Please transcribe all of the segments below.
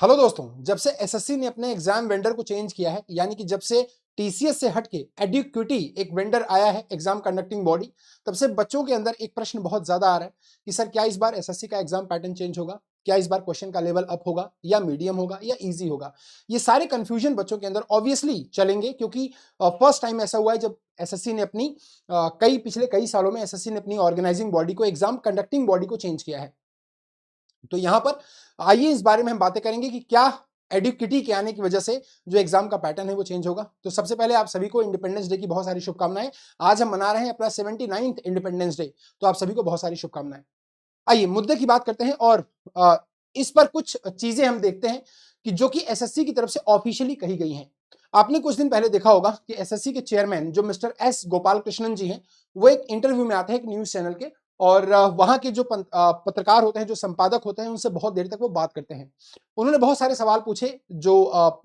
Hello दोस्तों, जब से एसएससी ने अपने एग्जाम वेंडर को चेंज किया है, यानी कि जब से टीसीएस से हटके एडुक्विटी एक वेंडर आया है एग्जाम कंडक्टिंग बॉडी, तब से बच्चों के अंदर एक प्रश्न बहुत ज्यादा आ रहा है कि सर क्या इस बार एसएससी का एग्जाम पैटर्न चेंज होगा? क्या इस बार क्वेश्चन का लेवल अप होगा या मीडियम होगा या इजी होगा? ये सारे कंफ्यूजन बच्चों के अंदर ऑब्वियसली चलेंगे, क्योंकि फर्स्ट टाइम ऐसा हुआ है जब एसएससी ने अपनी पिछले कई सालों में एसएससी ने अपनी ऑर्गेनाइजिंग बॉडी को, एग्जाम कंडक्टिंग बॉडी को चेंज किया है। तो यहां पर आइए इस बारे में हम बातें करेंगे कि क्या एडुक्विटी के आने की वजह से जो एग्जाम का पैटर्न है वो चेंज होगा। तो सबसे पहले आप सभी को इंडिपेंडेंस डे की बहुत सारी शुभकामनाएं। आज हम मना रहे हैं अपना 79th इंडिपेंडेंस डे, तो आप सभी को बहुत सारी शुभकामनाएं। आइए मुद्दे की बात करते हैं और इस पर कुछ चीजें हम देखते हैं कि जो कि एसएससी की तरफ से ऑफिशियली कही गई हैं। आपने कुछ दिन पहले देखा होगा कि एसएससी के चेयरमैन जो मिस्टर एस गोपाल कृष्णन जी हैं, वो एक इंटरव्यू में आते हैं एक न्यूज चैनल के, और वहां के जो पत्रकार होते हैं, जो संपादक होते हैं, उनसे बहुत देर तक वो बात करते हैं। उन्होंने बहुत सारे सवाल पूछे, जो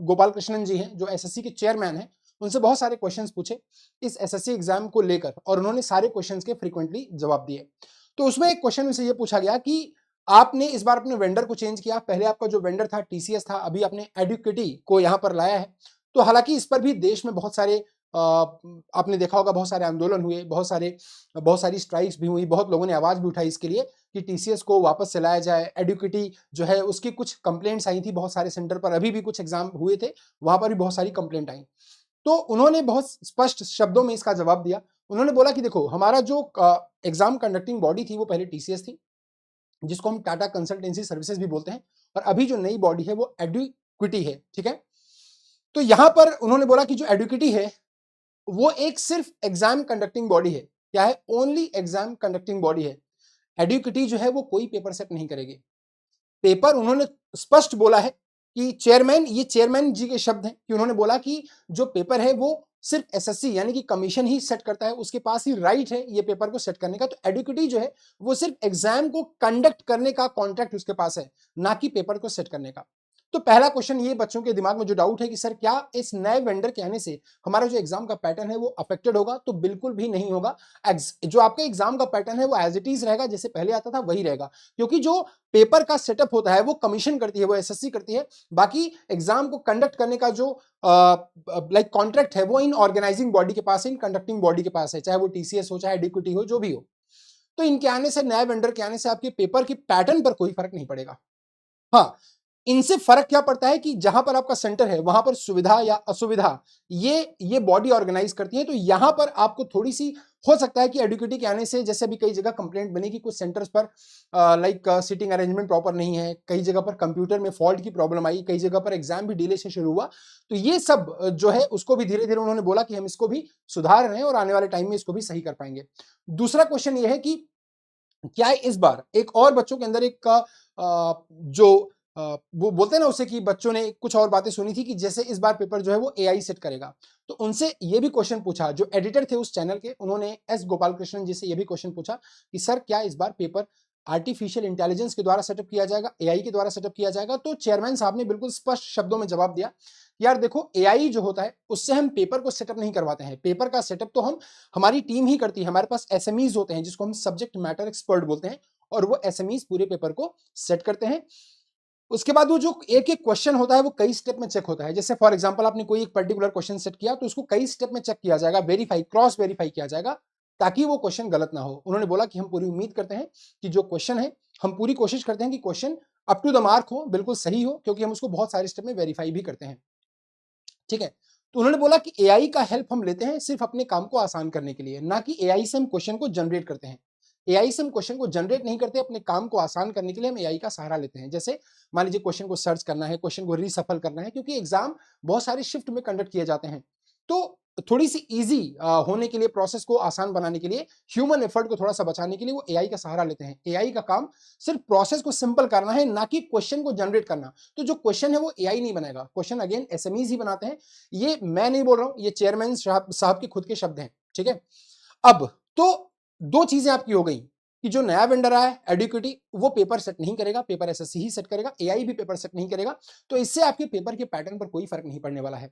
गोपाल कृष्णन जी हैं जो एसएससी के चेयरमैन हैं, उनसे बहुत सारे क्वेश्चंस पूछे इस एसएससी एग्जाम को लेकर, और उन्होंने सारे क्वेश्चंस के फ्रीक्वेंटली जवाब दिए। तो उसमें एक क्वेश्चन उनसे ये पूछा गया कि आपने इस बार अपने वेंडर को चेंज किया, पहले आपका जो वेंडर था टीसीएस था, अभी आपने एडुक्विटी को यहां पर लाया है। तो हालांकि इस पर भी देश में बहुत सारे आपने देखा होगा, बहुत सारे आंदोलन हुए, बहुत सारी स्ट्राइक्स भी हुई, बहुत लोगों ने आवाज भी उठाई इसके लिए कि टीसीएस को वापस से लाया जाए। एडुक्विटी जो है उसकी कुछ कंप्लेंट्स आई थी बहुत सारे सेंटर पर, अभी भी कुछ एग्जाम हुए थे, वहां पर भी बहुत सारी कंप्लेंट आई। तो उन्होंने बहुत स्पष्ट शब्दों में इसका जवाब दिया। उन्होंने बोला कि देखो, हमारा जो एग्जाम कंडक्टिंग बॉडी थी वो पहले टीसीएस थी, जिसको हम टाटा कंसल्टेंसी सर्विसेज भी बोलते हैं, और अभी जो नई बॉडी है वो एडुक्विटी है। ठीक है, तो यहां पर उन्होंने बोला कि जो एडुक्विटी है वो एक सिर्फ एग्जाम कंडक्टिंग बॉडी है। क्या है? ओनली एग्जाम कंडक्टिंग बॉडी है। एडुक्विटी जो है वो कोई पेपर सेट नहीं करेगी। पेपर, उन्होंने स्पष्ट बोला है कि चेयरमैन, ये चेयरमैन जी के शब्द हैं कि उन्होंने बोला कि जो पेपर है वो सिर्फ एसएससी यानी कि कमीशन ही सेट करता है, उसके पास ही राइट है ये पेपर को सेट करने का। तो एडुक्विटी जो है वो सिर्फ एग्जाम को कंडक्ट करने का कॉन्ट्रैक्ट उसके पास है, ना कि पेपर को सेट करने का। तो पहला क्वेश्चन ये बच्चों के दिमाग में जो डाउट है कि सर क्या इस नए वेंडर के आने से हमारा जो एग्जाम का पैटर्न है वो अफेक्टेड होगा? तो बिल्कुल भी नहीं होगा। जो आपका एग्जाम का पैटर्न है वो एज इट इज रहेगा, जैसे पहले आता था वही रहेगा, क्योंकि जो पेपर का सेटअप होता है वो कमीशन करती है, वो एसएससी करती है। बाकी एग्जाम को कंडक्ट करने का जो कॉन्ट्रैक्ट है वो इन ऑर्गेनाइजिंग बॉडी के पास है, इन कंडक्टिंग बॉडी के पास है, चाहे वो टीसीएस हो, चाहे एडुक्विटी हो, जो भी हो। तो इनके आने से, नए वेंडर के आने से आपके पेपर की पैटर्न पर कोई फर्क नहीं पड़ेगा। हाँ, इनसे फर्क क्या पड़ता है कि जहां पर आपका सेंटर है वहां पर सुविधा या असुविधा ये बॉडी ऑर्गेनाइज करती है। तो यहां पर आपको थोड़ी सी हो सकता है कि एडुक्विटी के आने से, जैसे अभी कई जगह कंप्लेंट बनी कि कुछ सेंटर्स पर सीटिंग अरेंजमेंट प्रॉपर नहीं है, कई जगह पर कंप्यूटर में फॉल्ट की प्रॉब्लम आई, कई जगह पर एग्जाम भी डिले से शुरू हुआ। तो ये सब जो है उसको भी धीरे धीरे उन्होंने बोला कि हम इसको भी सुधार रहे हैं और आने वाले टाइम में इसको भी सही कर पाएंगे। दूसरा क्वेश्चन ये है कि क्या है इस बार एक और बच्चों के अंदर एक जो वो बोलते हैं ना उसे, कि बच्चों ने कुछ और बातें सुनी थी कि जैसे इस बार पेपर जो है वो एआई सेट करेगा। तो उनसे ये भी क्वेश्चन पूछा, जो एडिटर थे उस चैनल के, उन्होंने एस गोपाल कृष्णन जी से ये भी क्वेश्चन पूछा कि सर क्या इस बार पेपर आर्टिफिशियल इंटेलिजेंस के द्वारा सेटअप किया जाएगा, एआई के द्वारा सेटअप किया जाएगा? तो चेयरमैन साहब ने बिल्कुल स्पष्ट शब्दों में जवाब दिया, यार देखो, एआई जो होता है उससे हम पेपर को सेटअप नहीं करवाते हैं। पेपर का सेटअप तो हमारी टीम ही करती है। हमारे पास एसएमईज होते हैं जिसको हम सब्जेक्ट मैटर एक्सपर्ट बोलते हैं, और वो एसएमईज पूरे पेपर को सेट करते हैं। उसके बाद वो जो एक एक क्वेश्चन होता है वो कई स्टेप में चेक होता है। जैसे फॉर एग्जांपल आपने कोई एक पर्टिकुलर क्वेश्चन सेट किया तो उसको कई स्टेप में चेक किया जाएगा, वेरीफाई, क्रॉस वेरीफाई किया जाएगा, ताकि वो क्वेश्चन गलत ना हो। उन्होंने बोला कि हम पूरी उम्मीद करते हैं कि जो क्वेश्चन है, हम पूरी कोशिश करते हैं कि question up to the mark हो, बिल्कुल सही हो, क्योंकि हम उसको बहुत सारे स्टेप में वेरीफाई भी करते हैं। ठीक है, तो उन्होंने बोला कि एआई का हेल्प हम लेते हैं सिर्फ अपने काम को आसान करने के लिए, ना कि एआई से हम क्वेश्चन को जनरेट करते हैं। एआई से हम क्वेश्चन को जनरेट नहीं करते, अपने काम को आसान करने के लिए हम एआई का सहारा लेते हैं। जैसे मान लीजिए क्वेश्चन को सर्च करना है, क्वेश्चन को रीसफल करना है, क्योंकि एग्जाम बहुत सारे शिफ्ट में कंडक्ट किए जाते हैं। तो थोड़ी सी इजी होने के लिए, प्रोसेस को आसान बनाने के लिए, ह्यूमन एफर्ट को थोड़ा सा बचाने के लिए वो एआई का सहारा लेते हैं। एआई का काम सिर्फ प्रोसेस को सिंपल करना है, ना कि क्वेश्चन को जनरेट करना। तो जो क्वेश्चन है वो एआई नहीं बनाएगा, क्वेश्चन अगेन एसएमईज ही बनाते हैं। ये मैं नहीं बोल रहा हूं, ये चेयरमैन साहब के खुद के शब्द हैं। ठीक है, अब तो दो चीजें आपकी हो गई कि जो नया वेंडर आया है एडुक्विटी, वो पेपर सेट नहीं करेगा, पेपर एसएससी ही सेट करेगा, एआई भी पेपर सेट नहीं करेगा। तो इससे आपके पेपर के पैटर्न पर कोई फर्क नहीं पड़ने वाला है।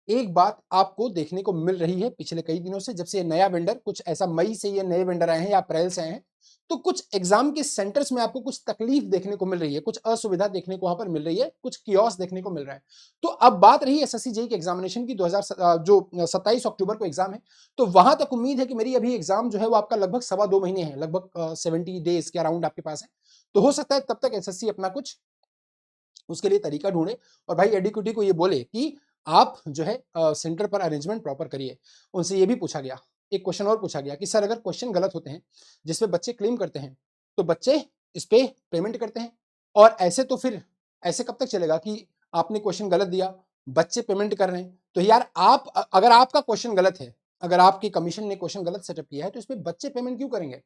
एक बात आपको देखने को मिल रही है पिछले कई दिनों से, जब से नया वेंडर, कुछ ऐसा मई से ये नए वेंडर आए हैं या अप्रैल से आए हैं, तो कुछ एग्जाम के सेंटर्स में आपको कुछ तकलीफ देखने को मिल रही है, कुछ असुविधा देखने को वहां पर मिल रही है, कुछ कियोस देखने को मिल रहा है। तो अब बात रही एसएससी जेईई के एग्जामिनेशन की, 2000 जो 27 अक्टूबर को एग्जाम है, तो वहां तक उम्मीद है कि मेरी अभी एग्जाम जो है वो आपका लगभग 2.25 महीने है, लगभग 70 डेज के अराउंड आपके पास है। तो हो सकता है तब तक एसएससी अपना कुछ उसके लिए तरीका ढूंढे और भाई एडीक्यूटी को ये बोले कि आप जो है सेंटर पर अरेंजमेंट प्रॉपर करिए। उनसे ये भी पूछा गया, एक क्वेश्चन और पूछा गया कि सर अगर क्वेश्चन गलत होते हैं जिसपे बच्चे क्लेम करते हैं तो बच्चे इस पे पेमेंट करते हैं, और ऐसे तो फिर ऐसे कब तक चलेगा कि आपने क्वेश्चन गलत दिया, बच्चे पेमेंट कर रहे हैं, तो यार आप अगर आपका क्वेश्चन गलत है, अगर आपकी कमीशन ने क्वेश्चन गलत सेटअप किया है तो इसमें बच्चे पेमेंट क्यों करेंगे?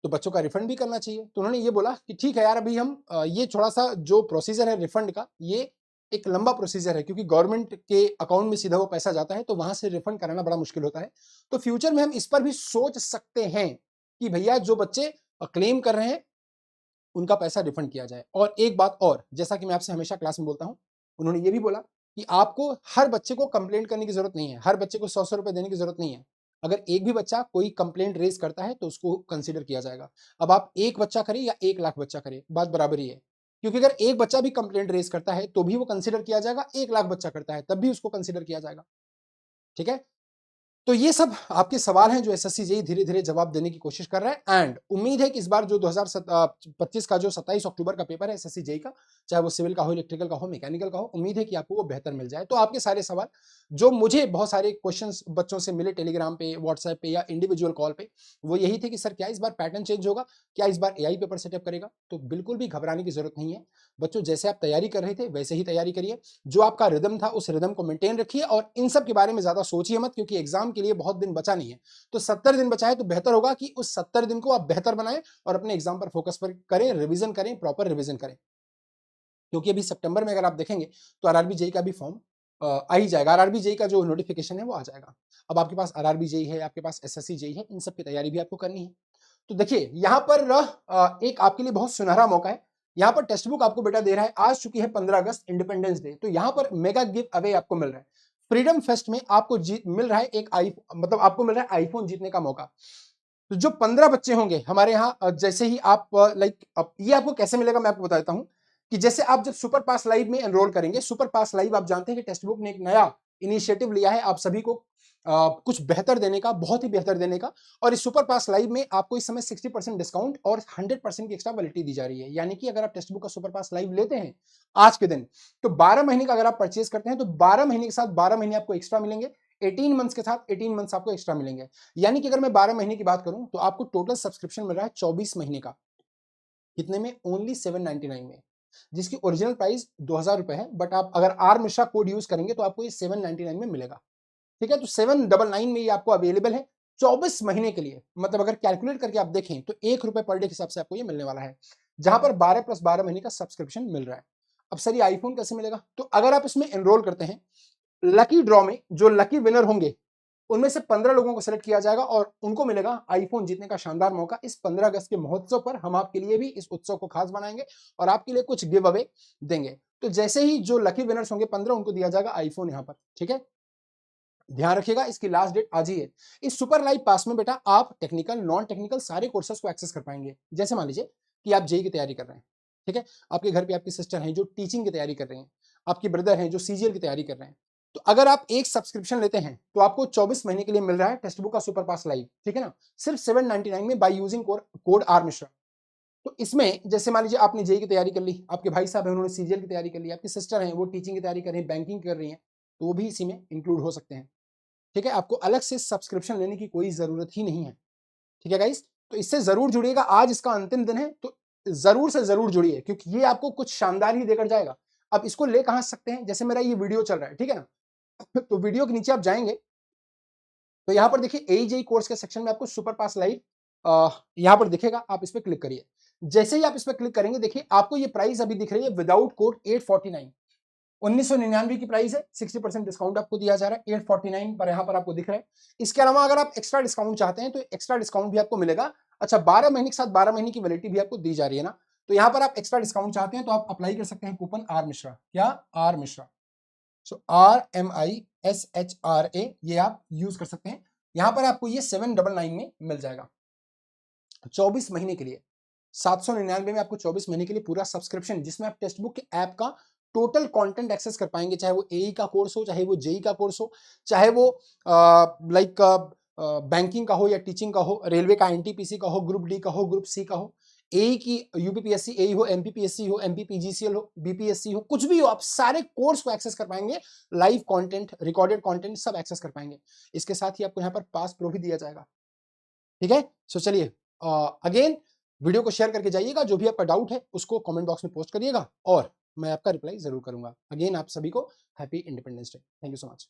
तो बच्चों का रिफंड भी करना चाहिए। तो उन्होंने ये बोला कि ठीक है यार, अभी हम ये थोड़ा सा जो प्रोसीजर है रिफंड का, ये एक लंबा प्रोसीजर है, क्योंकि गवर्नमेंट के अकाउंट में सीधा वो पैसा जाता है, तो वहां से रिफंड कराना बड़ा मुश्किल होता है। तो फ्यूचर में हम इस पर भी सोच सकते हैं कि भैया जो बच्चे क्लेम कर रहे हैं उनका पैसा रिफंड किया जाए। और एक बात और, जैसा कि मैं आपसे हमेशा क्लास में बोलता हूं, उन्होंने ये भी बोला कि आपको हर बच्चे को कंप्लेंट करने की जरूरत नहीं है, हर बच्चे को 100 रुपए देने की जरूरत नहीं है। अगर एक भी बच्चा कोई कंप्लेंट रेज करता है तो उसको कंसीडर किया जाएगा। अब आप एक बच्चा करें या 1 लाख बच्चा करे, बात बराबर ही है, क्योंकि अगर एक बच्चा भी कंप्लेंट रेज करता है तो भी वो कंसीडर किया जाएगा, 1 लाख बच्चा करता है तब भी उसको कंसीडर किया जाएगा। ठीक है, तो ये सब आपके सवाल हैं जो एसएससी जेईई धीरे धीरे जवाब देने की कोशिश कर रहा है। एंड उम्मीद है कि इस बार जो 2025 का जो 27 अक्टूबर का पेपर है एसएससी जेईई का, चाहे वो सिविल का हो, इलेक्ट्रिकल का हो, मैकेनिकल का हो, उम्मीद है कि आपको वो बेहतर मिल जाए। तो आपके सारे सवाल जो मुझे बहुत सारे क्वेश्चंस बच्चों से मिले टेलीग्राम पे, व्हाट्सएप पे या इंडिविजुअल कॉल पे, वो यही थे कि सर क्या इस बार पैटर्न चेंज होगा, क्या इस बार एआई पेपर सेटअप करेगा? तो बिल्कुल भी घबराने की जरूरत नहीं है बच्चों, जैसे आप तैयारी कर रहे थे वैसे ही तैयारी करिए, जो आपका रिदम था उस रिदम को मेंटेन रखिए, और इन सब के बारे में ज्यादा सोचिए मत, क्योंकि एग्जाम के लिए बहुत दिन बचा नहीं है। तो 70 दिन बचा है, तो बेहतर होगा कि उस 70 दिन को आप बेहतर बनाएं और अपने एग्जाम पर फोकस पर करें, रिवीजन करें, प्रॉपर रिवीजन करें। क्योंकि अभी सितंबर में अगर आप देखेंगे तो आरआरबी जेईई का भी फॉर्म आ ही जाएगा, आरआरबी जेईई का जो नोटिफिकेशन है वो आ जाएगा। अब आपके पास आरआरबी जेईई है, आपके पास एसएससी जेईई है, इन सब की तैयारी भी आपको करनी है। तो देखिए यहाँ पर एक आपके लिए बहुत सुनहरा मौका है। यहाँ पर टेक्स्ट बुक आपको बेटा दे रहा है, आज चुकी है 15 अगस्त इंडिपेंडेंस डे, तो यहाँ पर मेगा गिव अवे आपको मिल रहा है। फ्रीडम फेस्ट में आपको मिल रहा है एक मतलब आपको मिल रहा है आईफोन जीतने का मौका। तो जो 15 बच्चे होंगे हमारे यहाँ, जैसे ही आप ये आपको कैसे मिलेगा मैं आपको बताता हूँ कि जैसे आप जब सुपर पास लाइव में एनरोल करेंगे, सुपर पास लाइव आप जानते हैं कि टेक्स्ट बुक ने एक नया इनिशिएटिव लिया है आप सभी को कुछ बेहतर देने का, बहुत ही बेहतर देने का। और इस सुपर पास लाइव में आपको इस समय 60% डिस्काउंट और 100% की एक्स्ट्रा वैलिडिटी दी जा रही है। यानी कि अगर आप टेक्स्ट बुक का सुपर पास लाइव लेते हैं आज के दिन, तो 12 महीने का अगर आप परचेज करते हैं तो 12 महीने के साथ 12 महीने आपको एक्स्ट्रा मिलेंगे, 18 मंथ्स के साथ 18 मंथ्स आपको एक्स्ट्रा मिलेंगे। यानी कि अगर मैं 12 महीने की बात करूं तो आपको टोटल सब्सक्रिप्शन मिल रहा है 24 महीने का, कितने में? ओनली 799 में, जिसकी ओरिजिनल प्राइस 2000 रुपए है, बट आप अगर आर मिश्रा कोड यूज करेंगे तो आपको ये 799 में मिलेगा। ठीक है, तो 799 में ये आपको अवेलेबल है 24 महीने के लिए। मतलब अगर कैलकुलेट करके आप देखें तो ₹1 पर डे के हिसाब से आपको ये मिलने वाला है, जहां पर 12 + 12 महीने का सब्सक्रिप्शन मिल रहा है। अब सर ये आईफोन कैसे मिलेगा? तो अगर आप इसमें एनरोल करते हैं, लकी ड्रॉ में जो लकी विनर होंगे उनमें से 15 लोगों को सिलेक्ट किया जाएगा और उनको मिलेगा आईफोन जीतने का शानदार मौका। इस 15 अगस्त के महोत्सव पर हम आपके लिए भी इस उत्सव को खास बनाएंगे और आपके लिए कुछ गिव अवे देंगे। तो जैसे ही जो लकी विनर्स होंगे 15, उनको दिया जाएगा आईफोन यहाँ पर। ठीक है, ध्यान रखिएगा, इसकी लास्ट डेट आज ही है। इस सुपर लाइव पास में बेटा आप टेक्निकल, नॉन टेक्निकल सारे कोर्सेज को एक्सेस कर पाएंगे। जैसे मान लीजिए कि आप जेई की तैयारी कर रहे हैं, ठीक है, आपके घर पे आपकी सिस्टर हैं जो टीचिंग की तैयारी कर रही हैं, आपके ब्रदर हैं जो सीजीएल की तैयारी कर रहे हैं, तो अगर आप एक सब्सक्रिप्शन लेते हैं तो आपको 24 महीने के लिए मिल रहा है टेक्स्ट बुक का सुपर पास लाइव, ठीक है ना, सिर्फ 799 में by using code R Mishra. तो इसमें जैसे मान लीजिए आपने जेई की तैयारी कर ली, आपके भाई साहब हैं उन्होंने सीजीएल की तैयारी कर ली, आपकी सिस्टर हैं वो टीचिंग की तैयारी कर रही हैं, बैंकिंग कर रही हैं, तो वो भी इसी में इंक्लूड हो सकते हैं। ठीक है, आपको अलग से सब्सक्रिप्शन लेने की कोई जरूरत ही नहीं है। ठीक है गाइस, तो इससे जरूर जुड़िएगा, आज इसका अंतिम दिन है, तो जरूर से जरूर जुड़िए, क्योंकि ये आपको कुछ शानदार ही देकर जाएगा। अब इसको ले कहां सकते हैं? जैसे मेरा ये वीडियो चल रहा है, ठीक है ना, तो वीडियो के नीचे आप जाएंगे तो यहां पर देखिए एजेई कोर्स के सेक्शन में आपको सुपर पास लाइव यहां पर दिखेगा, आप इस पर क्लिक करिए। जैसे ही आप इस पर क्लिक करेंगे, देखिए आपको ये प्राइस अभी दिख रही है विदाउट कोड 849, 1999 की प्राइस है, 60% डिस्काउंट आपको दिया जा रहा है, 849 पर यहां पर आपको दिख रहा है। इसके अलावा अगर आप एक्स्ट्रा डिस्काउंट चाहते हैं तो एक्स्ट्रा डिस्काउंट भी आपको मिलेगा। अच्छा, 12 महीने के साथ 12 महीने की वैलिडिटी भी आपको दी जा रही है ना, तो यहां पर आप एक्स्ट्रा डिस्काउंट चाहते हैं तो आप अप्लाई कर सकते हैं कूपन आर मिश्रा। क्या? आर मिश्रा। सो RMISHRA, ये आप यूज कर सकते हैं। यहां पर आपको ये 799 में मिल जाएगा। 24 महीने के लिए 799 में आपको 24 महीने के लिए पूरा सब्सक्रिप्शन, जिसमें आप टेक्स्ट बुक के ऐप का टोटल कंटेंट एक्सेस कर पाएंगे, चाहे वो एई का कोर्स हो, चाहे वो जेई का कोर्स हो, चाहे वो लाइक बैंकिंग का हो या टीचिंग का हो, रेलवे का एनटीपीसी का हो, ग्रुप डी का हो, ग्रुप सी का हो, एई की यूपीपीएससी एई हो, एमपीपीएससी हो, एमपीपीजीसीएल हो, बीपीएससी हो, कुछ भी हो, आप सारे कोर्स को एक्सेस कर पाएंगे। लाइव कंटेंट, रिकॉर्डेड कंटेंट सब एक्सेस कर पाएंगे। इसके साथ ही आपको यहाँ पर पास प्रो भी दिया जाएगा। ठीक है, सो चलिए अगेन वीडियो को शेयर करके जाइएगा, जो भी आपका डाउट है उसको कमेंट बॉक्स में पोस्ट करिएगा और मैं आपका रिप्लाई जरूर करूंगा। अगेन आप सभी को happy independence day. Thank you so much.